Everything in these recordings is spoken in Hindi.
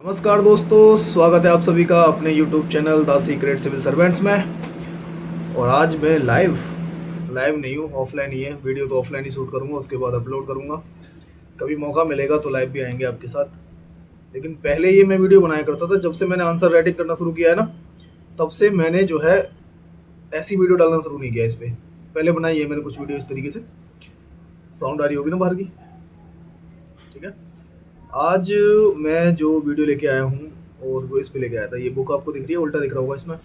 नमस्कार दोस्तों, स्वागत है आप सभी का अपने YouTube channel The Secret Civil Servants में। और आज मैं लाइव नहीं हूँ, ऑफलाइन ही है। वीडियो तो ऑफलाइन ही शूट करूँगा, उसके बाद अपलोड करूँगा। कभी मौका मिलेगा तो लाइव भी आएंगे आपके साथ। लेकिन पहले ये मैं वीडियो बनाया करता था, जब से मैंने आंसर राइटिंग करना शुरू किया है ना, तब से मैंने जो है ऐसी वीडियो डालना शुरू नहीं किया इस पर। पहले बनाई है मैंने कुछ वीडियो इस तरीके से। साउंड आ रही होगी ना बाहर की? ठीक है। आज मैं जो वीडियो लेके आया हूँ और वो इस पे लेके आया था, ये बुक आपको दिख रही है, उल्टा दिख रहा होगा इसमें।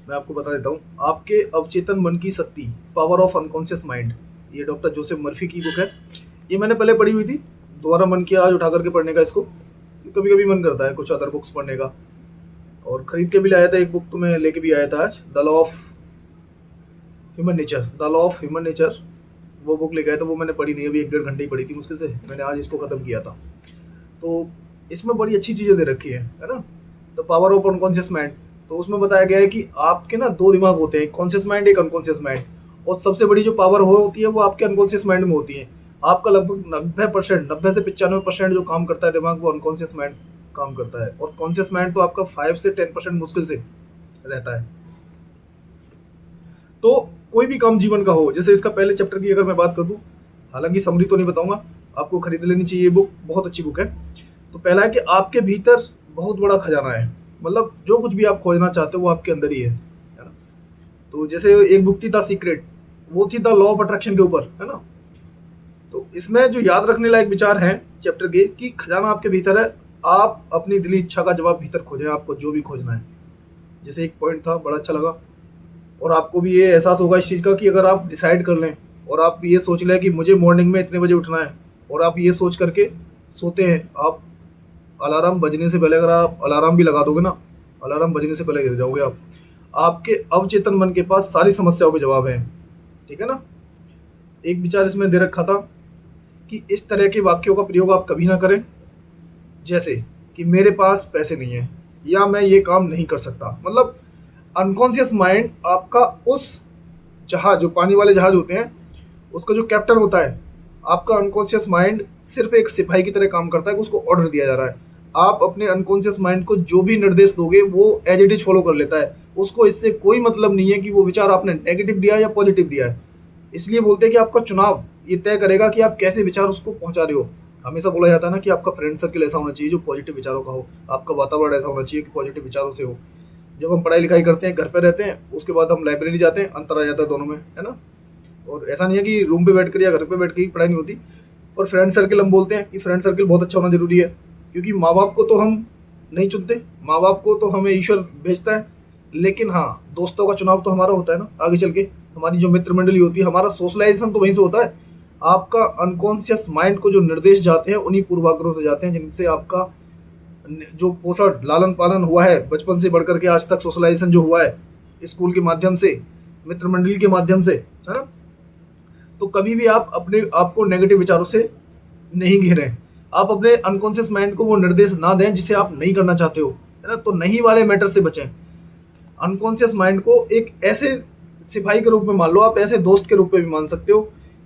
मैं आपको बता देता हूँ, आपके अवचेतन मन की शक्ति, पावर ऑफ अनकॉन्शियस माइंड। ये डॉक्टर जोसेफ मर्फी की बुक है। ये मैंने पहले पढ़ी हुई थी, दोबारा मन किया आज उठा करके पढ़ने का इसको। कभी कभी मन करता है कुछ अदर बुक्स पढ़ने का, और खरीद के भी लाया था। एक बुक तो मैं लेके भी आया था आज, the law of human nature. वो बुक लेके आया था, वो मैंने पढ़ी नहीं, अभी 1-1.5 घंटे ही पढ़ी थी मुश्किल से। मैंने आज इसको ख़त्म किया था। तो इसमें बड़ी अच्छी चीज़ें दे रखी है ना। The power of unconscious mind. तो उसमें बताया गया है कि आपके ना 2 दिमाग होते हैं, एक कॉन्शियस माइंड, एक अनकॉन्शियस माइंड। और सबसे बड़ी जो पावर होती है वो आपके अनकॉन्शियस माइंड में होती है। आपका लगभग 90% 90 से 95% जो काम करता है दिमाग, वो अनकॉन्शियस माइंड काम करता है। और कॉन्शियस माइंड तो आपका 5 से 10% मुश्किल से रहता है। तो कोई भी काम जीवन का हो, जैसे इसका पहले चैप्टर की अगर मैं बात कर दूं, हालांकि समरी तो नहीं बताऊंगा, आपको खरीद लेनी चाहिए ये बुक, बहुत अच्छी बुक है। तो पहला है कि आपके भीतर बहुत बड़ा खजाना है। मतलब जो कुछ भी आप खोजना चाहते हो वो आपके अंदर ही है ना। तो जैसे एक बुक थी द सीक्रेट, वो थी द लॉ ऑफ अट्रैक्शन के ऊपर, है ना। तो इसमें जो याद रखने लायक विचार हैं चैप्टर के, कि खजाना आपके भीतर है, आप अपनी दिली इच्छा का जवाब भीतर खोजें, आपको जो भी खोजना है। जैसे एक पॉइंट था, बड़ा अच्छा लगा। और आपको भी ये एहसास होगा इस चीज़ का कि अगर आप डिसाइड कर लें और आप ये सोच लें कि मुझे मॉर्निंग में इतने बजे उठना है, और आप ये सोच करके सोते हैं, आप अलार्म बजने से पहले, अगर आप अलार्म भी लगा दोगे ना, अलार्म बजने से पहले गिर जाओगे आप। आपके अवचेतन मन के पास सारी समस्याओं के जवाब हैं। ठीक है ना। एक विचार इसमें दे रखा था कि इस तरह के वाक्यों का प्रयोग आप कभी ना करें, जैसे कि मेरे पास पैसे नहीं है, या मैं ये काम नहीं कर सकता। मतलब अनकॉन्शियस माइंड आपका उस जहाज, जो पानी वाले जहाज होते हैं, उसका जो कैप्टन होता है, आपका अनकॉन्शियस माइंड सिर्फ एक सिपाही की तरह काम करता है कि उसको ऑर्डर दिया जा रहा है। आप अपने अनकॉन्शियस माइंड को जो भी निर्देश दोगे वो एज इट इज फॉलो कर लेता है। उसको इससे कोई मतलब नहीं है कि वो विचार आपने नेगेटिव दिया या पॉजिटिव दिया है। इसलिए बोलते हैं कि आपका चुनाव ये तय करेगा कि आप कैसे विचार उसको पहुंचा रहे हो। हमेशा बोला जाता है ना कि आपका फ्रेंड सर्किल ऐसा होना चाहिए जो पॉजिटिव विचारों का हो, आपका वातावरण ऐसा होना चाहिए कि पॉजिटिव विचारों से हो। जब हम पढ़ाई लिखाई करते हैं, घर पे रहते हैं, उसके बाद हम लाइब्रेरी जाते हैं, अंतर आ जाता है दोनों में, है ना। और ऐसा नहीं है कि रूम पे बैठ कर या घर पे बैठ के ही पढ़ाई नहीं होती। और फ्रेंड सर्किल, हम बोलते हैं कि फ्रेंड सर्किल बहुत अच्छा होना जरूरी है, क्योंकि माँ बाप को तो हम नहीं चुनते, माँ बाप को तो हमें ईश्वर भेजता है। लेकिन हाँ, दोस्तों का चुनाव तो हमारा होता है ना आगे चल के। हमारी जो मित्र मंडली होती है, हमारा सोशलाइजेशन तो वहीं से होता है। आपका अनकॉन्शियस माइंड को जो निर्देश जाते हैं उन्हीं पूर्वाग्रहों से जाते हैं, जिनसे आपका जो पोषण लालन पालन हुआ है बचपन से बढ़कर के आज तक, सोशलाइजेशन जो हुआ है स्कूल के माध्यम से, मित्र मंडली के माध्यम से, है ना। तो कभी भी आप अपने आप को नेगेटिव विचारों से नहीं घेरें। आप अपने अनकॉन्शियस माइंड को वो निर्देश ना दें जिसे आप नहीं करना चाहते हो, है ना। तो नहीं वाले मैटर से बचें। अनकॉन्शियस माइंड को एक ऐसे सिपाही के रूप में मान लो, आप ऐसे दोस्त के रूप में भी मान सकते हो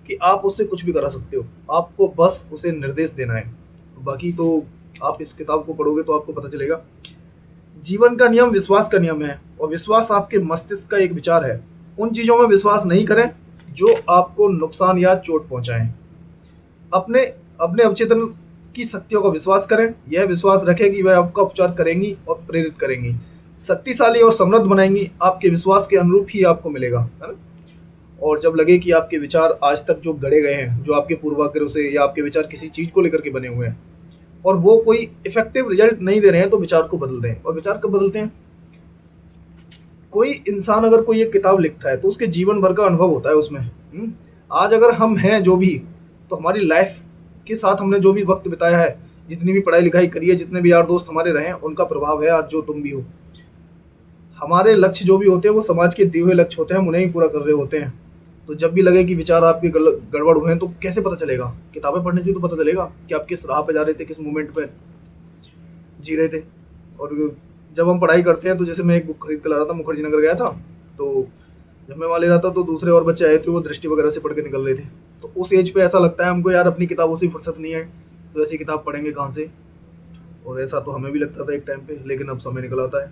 कि आप उससे कुछ भी करा सकते हो। आपको बस उसे निर्देश देना है। बाकी तो आप इस किताब को पढ़ोगे तो आपको पता चलेगा। जीवन का नियम विश्वास का नियम है, और विश्वास आपके मस्तिष्क का एक विचार है। उन चीज़ों में विश्वास नहीं करें जो आपको नुकसान या चोट पहुंचाएं। अपने अपने अवचेतन की शक्तियों का विश्वास करें। यह विश्वास रखें कि वह आपका उपचार करेंगी और प्रेरित करेंगी, शक्तिशाली और समृद्ध बनाएंगी। आपके विश्वास के अनुरूप ही आपको मिलेगा, है ना। और जब लगे कि आपके विचार आज तक जो गढ़े गए हैं, जो आपके पूर्वाग्रह से, या आपके विचार किसी चीज़ को लेकर के बने हुए हैं और वो कोई इफेक्टिव रिजल्ट नहीं दे रहे हैं, तो विचार को बदल दें। और विचार कब बदलते हैं? कोई इंसान अगर कोई एक किताब लिखता है तो उसके जीवन भर का अनुभव होता है उसमें। आज अगर हम हैं जो भी, तो हमारी लाइफ के साथ हमने जो भी वक्त बिताया है, जितनी भी पढ़ाई लिखाई करी है, जितने भी यार दोस्त हमारे रहे हैं, उनका प्रभाव है आज जो तुम भी हो। हमारे लक्ष्य जो भी होते हैं वो समाज के दिए हुए लक्ष्य होते हैं, हम उन्हें ही पूरा कर रहे होते हैं। तो जब भी लगे कि विचार आपके गड़बड़ हुए हैं, तो कैसे पता चलेगा? किताबें पढ़ने से तो पता चलेगा कि आप किस राह पे जा रहे थे, किस मोमेंट पे जी रहे थे। और जब हम पढ़ाई करते हैं, तो जैसे मैं एक बुक खरीद कर ला रहा था, मुखर्जी नगर गया था, तो जब मैं वहाँ ले रहा था तो दूसरे और बच्चे आए थे, वो दृष्टि वगैरह से पढ़ के निकल रहे थे। तो उस एज पे ऐसा लगता है हमको, यार अपनी किताबों से फुर्सत नहीं है, तो ऐसी किताब पढ़ेंगे कहाँ से। और ऐसा तो हमें भी लगता था एक टाइम पे, लेकिन अब समय निकल आता है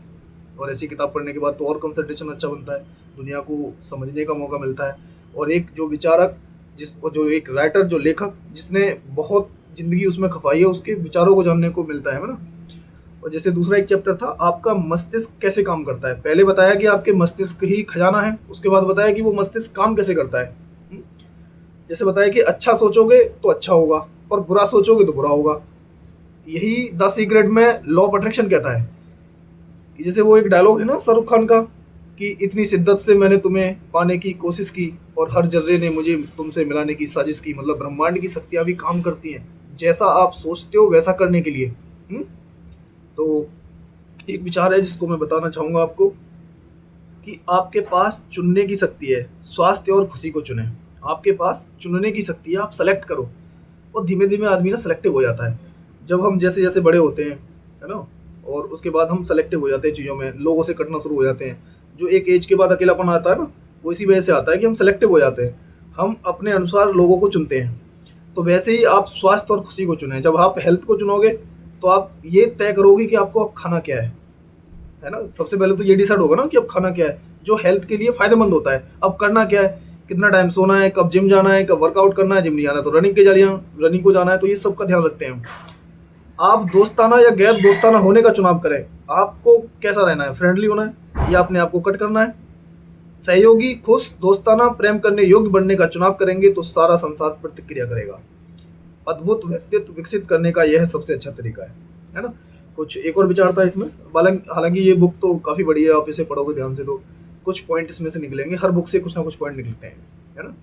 और ऐसी किताब पढ़ने के बाद तो और कंसंट्रेशन अच्छा बनता है, दुनिया को समझने का मौका मिलता है। और एक जो विचारक, जिस और जो एक राइटर, जो लेखक जिसने बहुत ज़िंदगी उसमें खपाई है, उसके विचारों को जानने को मिलता है ना। और जैसे दूसरा एक चैप्टर था, आपका मस्तिष्क कैसे काम करता है। पहले बताया कि आपके मस्तिष्क ही खजाना है, उसके बाद बताया कि वो मस्तिष्क काम कैसे करता है। हुँ? जैसे बताया कि अच्छा सोचोगे तो अच्छा होगा और बुरा सोचोगे तो बुरा होगा। यही द सीक्रेट में लॉ ऑफ अट्रैक्शन कहता है कि जैसे वो एक डायलॉग है ना शाहरुख खान का, कि इतनी शिद्दत से मैंने तुम्हें पाने की कोशिश की और हर जर्रे ने मुझे तुमसे मिलाने की साजिश की। मतलब ब्रह्मांड की शक्तियाँ भी काम करती हैं, जैसा आप सोचते हो वैसा करने के लिए। हुँ? तो एक विचार है जिसको मैं बताना चाहूँगा आपको, कि आपके पास चुनने की शक्ति है, स्वास्थ्य और खुशी को चुनें। आपके पास चुनने की शक्ति है, आप सेलेक्ट करो। और धीमे-धीमे आदमी ना सेलेक्टिव हो जाता है। जब हम जैसे-जैसे बड़े होते हैं, है ना? और उसके बाद हम सेलेक्टिव हो जाते हैं चीज़ों में, लोगों से कटना शुरू हो जाते हैं। जो एक एज के बाद अकेलापन आता है ना, वो इसी वजह से आता है कि हम सेलेक्टिव हो जाते हैं। हम अपने अनुसार लोगों को चुनते हैं। तो वैसे ही आप स्वास्थ्य और खुशी को चुनें। जब आप हेल्थ को चुनोगे, तो आप ये तय करोगे कि आपको अब खाना क्या है ना? सबसे पहले तो ये डिसाइड होगा ना कि अब खाना क्या है, जो हेल्थ के लिए फ़ायदेमंद होता है। अब करना क्या है, कितना टाइम सोना है, कब जिम जाना है, कब वर्कआउट करना है, जिम नहीं जाना तो रनिंग को जाना है, तो ये सब का ध्यान रखते हैं हम। आप दोस्ताना या गैर दोस्ताना होने का चुनाव करें। आपको कैसा रहना है, फ्रेंडली होना है या अपने आप को कट करना है? सहयोगी, खुश, दोस्ताना, प्रेम करने योग्य बनने का चुनाव करेंगे तो सारा संसार प्रतिक्रिया करेगा। अद्भुत व्यक्तित्व विकसित करने का यह सबसे अच्छा तरीका है ना? कुछ एक और विचार था इसमें, हालाँकि ये बुक तो काफ़ी बड़ी है, आप इसे पढ़ोगे ध्यान से तो कुछ पॉइंट इसमें से निकलेंगे, हर बुक से कुछ ना कुछ पॉइंट निकलते हैं, है ना?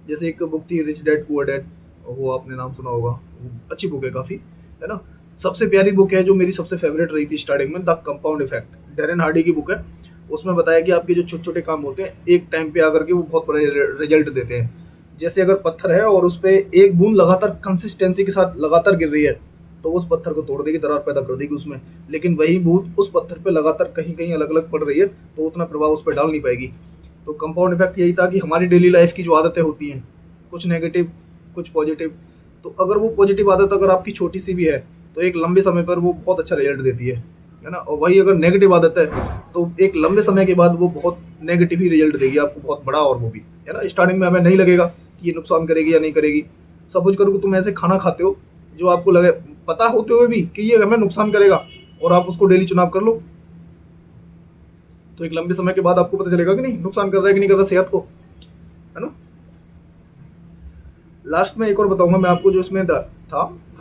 जैसे एक बुक थी रिच डैड पुअर डैड, वो आपने नाम सुना होगा, वो अच्छी बुक है काफ़ी, है ना? सबसे प्यारी बुक है जो मेरी सबसे फ़ेवरेट रही थी स्टार्टिंग में, The Compound Effect, Darren Hardy की बुक है। उसमें बताया कि आपके जो छोटे-छोटे काम होते हैं, एक टाइम पे आकर के वो बहुत बड़े रिज़ल्ट देते हैं। जैसे अगर पत्थर है और उस पे एक बूंद लगातार कंसिस्टेंसी के साथ लगातार गिर रही है, तो उस पत्थर को तोड़ देगी, दरार पैदा कर देगी उसमें। लेकिन वही बूंद उस पत्थर पे लगातार कहीं-कहीं अलग-अलग पड़ रही है, तो उतना प्रभाव उस पे डाल नहीं पाएगी। तो कंपाउंड इफ़ेक्ट यही था कि हमारी डेली लाइफ़ की जो आदतें होती हैं, कुछ नेगेटिव, कुछ पॉजिटिव, तो अगर वो पॉजिटिव आदत अगर आपकी छोटी-सी भी है, तो एक लंबे समय पर वो बहुत अच्छा रिज़ल्ट देती है ना? और वही अगर नेगेटिव आदत है, तो एक लंबे समय के बाद वो बहुत नेगेटिव ही रिज़ल्ट देगी आपको, बहुत बड़ा, और वो भी, है ना? स्टार्टिंग में हमें नहीं लगेगा कि ये नुकसान करेगी या नहीं करेगी। सपोज़ करो कि तुम ऐसे खाना खाते हो, जो आपको लगे, पता होते हुए भी कि ये हमें नुकसान करेगा, और आप उसको डेली चुनाव कर लो, तो एक लंबे समय के बाद आपको पता चलेगा कि नहीं नुकसान कर रहा है कि नहीं कर रहा सेहत को, है ना? लास्ट में एक और बताऊंगा मैं आपको, जो इसमें था,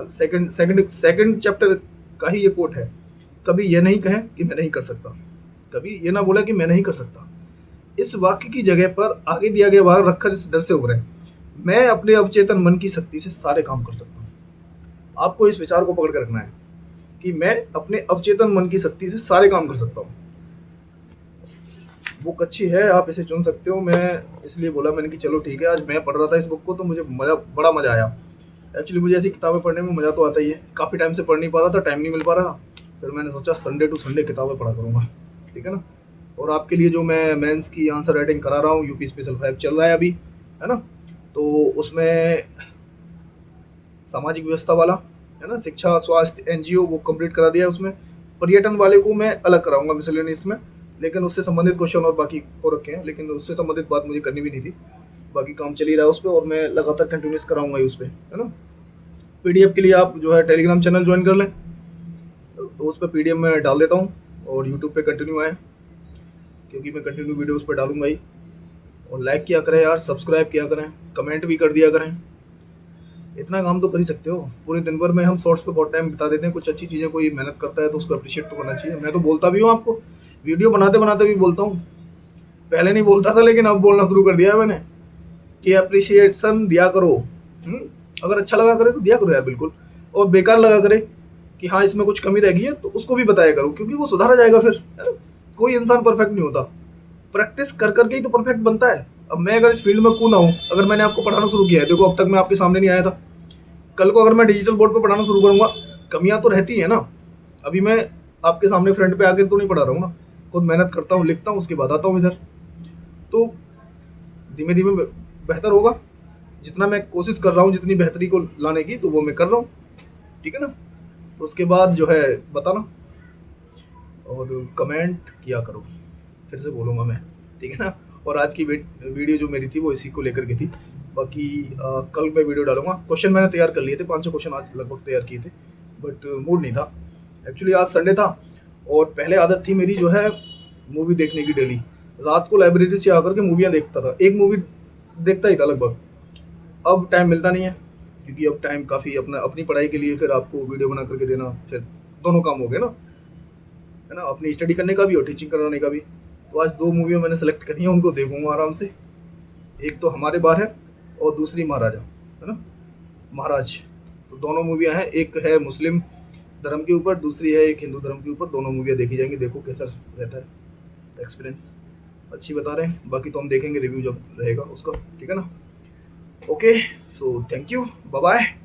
सेकंड चैप्टर का ही ये कोट है, कभी ये नहीं कहें कि मैं नहीं कर सकता, कभी ये ना बोला कि मैं नहीं कर सकता। इस वाक्य की जगह पर आगे दिया गया भाग रखकर इस डर से उभरें, मैं अपने अवचेतन मन की शक्ति से सारे काम कर सकता हूँ। आपको इस विचार को पकड़ कर रखना है कि मैं अपने अवचेतन मन की शक्ति से सारे काम कर सकता हूँ। बुक अच्छी है, आप इसे चुन सकते हो। मैं इसलिए बोला मैंने कि चलो ठीक है, आज मैं पढ़ रहा था इस बुक को तो मुझे बड़ा मज़ा आया। एक्चुअली मुझे ऐसी किताबें पढ़ने में मज़ा तो आता ही है, काफ़ी टाइम से पढ़ नहीं पा रहा था, टाइम नहीं मिल पा रहा था, फिर मैंने सोचा संडे टू संडे किताबें पढ़ा करूँगा, ठीक है ना? और आपके लिए जो मैं मेंस की आंसर राइटिंग करा रहा हूँ, यूपी स्पेशल 5 चल रहा है अभी, है ना? तो उसमें सामाजिक व्यवस्था वाला, है ना, शिक्षा, स्वास्थ्य, एनजीओ वो कंप्लीट करा दिया है उसमें। पर्यटन वाले को मैं अलग कराऊंगा मिसलेनियस में, लेकिन उससे संबंधित क्वेश्चन और बाकी हो रखे हैं, लेकिन उससे संबंधित बात मुझे करनी भी नहीं थी। बाकी काम चल ही रहा है उस पर, और मैं लगातार कंटिन्यूस कराऊंगा ही उस पर, है ना? पीडीएफ के लिए आप जो है टेलीग्राम चैनल ज्वाइन कर लें, तो उस पर पीडीएफ में डाल देता हूँ, और यूट्यूब पे कंटिन्यू आए, क्योंकि मैं कंटिन्यू वीडियो उस पर डालूंगा ही। और लाइक किया करें यार, सब्सक्राइब किया करें, कमेंट भी कर दिया करें, इतना काम तो कर ही सकते हो। पूरे दिन भर में हम शॉर्ट्स पे बहुत टाइम बिता देते हैं, कुछ अच्छी चीज़ें कोई मेहनत करता है तो उसको अप्रिशिएट तो करना चाहिए। मैं तो बोलता भी हूँ आपको, वीडियो बनाते बनाते भी बोलता हूँ, पहले नहीं बोलता था लेकिन अब बोलना शुरू कर दिया है मैंने, कि अप्रिशिएशन दिया करो। हम्म, अगर अच्छा लगा करे तो दिया करो यार बिल्कुल, और बेकार लगा करे कि हाँ इसमें कुछ कमी रह गई है तो उसको भी बताया करो, क्योंकि वो सुधारा जाएगा फिर, है ना? कोई इंसान परफेक्ट नहीं होता, प्रैक्टिस कर करके ही तो परफेक्ट बनता है। अब मैं अगर इस फील्ड में कूदा हूँ, अगर मैंने आपको पढ़ाना शुरू किया है, देखो अब तक मैं आपके सामने नहीं आया था, कल को अगर मैं डिजिटल बोर्ड पे पढ़ाना शुरू करूँगा, कमियां तो रहती हैं ना। अभी मैं आपके सामने फ्रंट पे आकर तो नहीं पढ़ा रहा हूँ ना, खुद मेहनत करता हूँ, लिखता हूँ, उसके बाद आता हूँ इधर, तो धीमे धीमे बेहतर होगा। जितना मैं कोशिश कर रहा हूँ जितनी बेहतरी को लाने की, तो वो मैं कर रहा हूँ, ठीक है ना? उसके बाद जो है बताना और कमेंट किया करो, फिर से बोलूँगा मैं, ठीक है ना। और आज की वीडियो जो मेरी थी वो इसी को लेकर के थी। बाकी कल मैं वीडियो डालूंगा। क्वेश्चन मैंने तैयार कर लिए थे, 5-6 क्वेश्चन आज लगभग तैयार किए थे, बट मूड नहीं था। एक्चुअली आज संडे था और पहले आदत थी मेरी जो है मूवी देखने की डेली। रात को लाइब्रेरी से आकर के मूवियाँ देखता था, एक मूवी देखता ही था लगभग। अब टाइम मिलता नहीं है क्योंकि अब टाइम काफ़ी अपनी पढ़ाई के लिए, फिर आपको वीडियो बना करके देना, फिर दोनों काम हो गए ना, है ना, अपनी स्टडी करने का भी और टीचिंग करवाने का भी। तो आज 2 मूवियाँ मैंने सेलेक्ट करी हैं, उनको देखूँगा आराम से। एक तो हमारे बार है और दूसरी महाराजा, है ना, महाराज। तो दोनों मूवियाँ हैं, एक है मुस्लिम धर्म के ऊपर, दूसरी है एक हिंदू धर्म के ऊपर। दोनों मूवियाँ देखी जाएंगी, देखो कैसा रहता है एक्सपीरियंस। अच्छी बता रहे हैं, बाकी तो हम देखेंगे रिव्यू जब रहेगा उसका, ठीक है ना। Okay, so thank you, bye bye.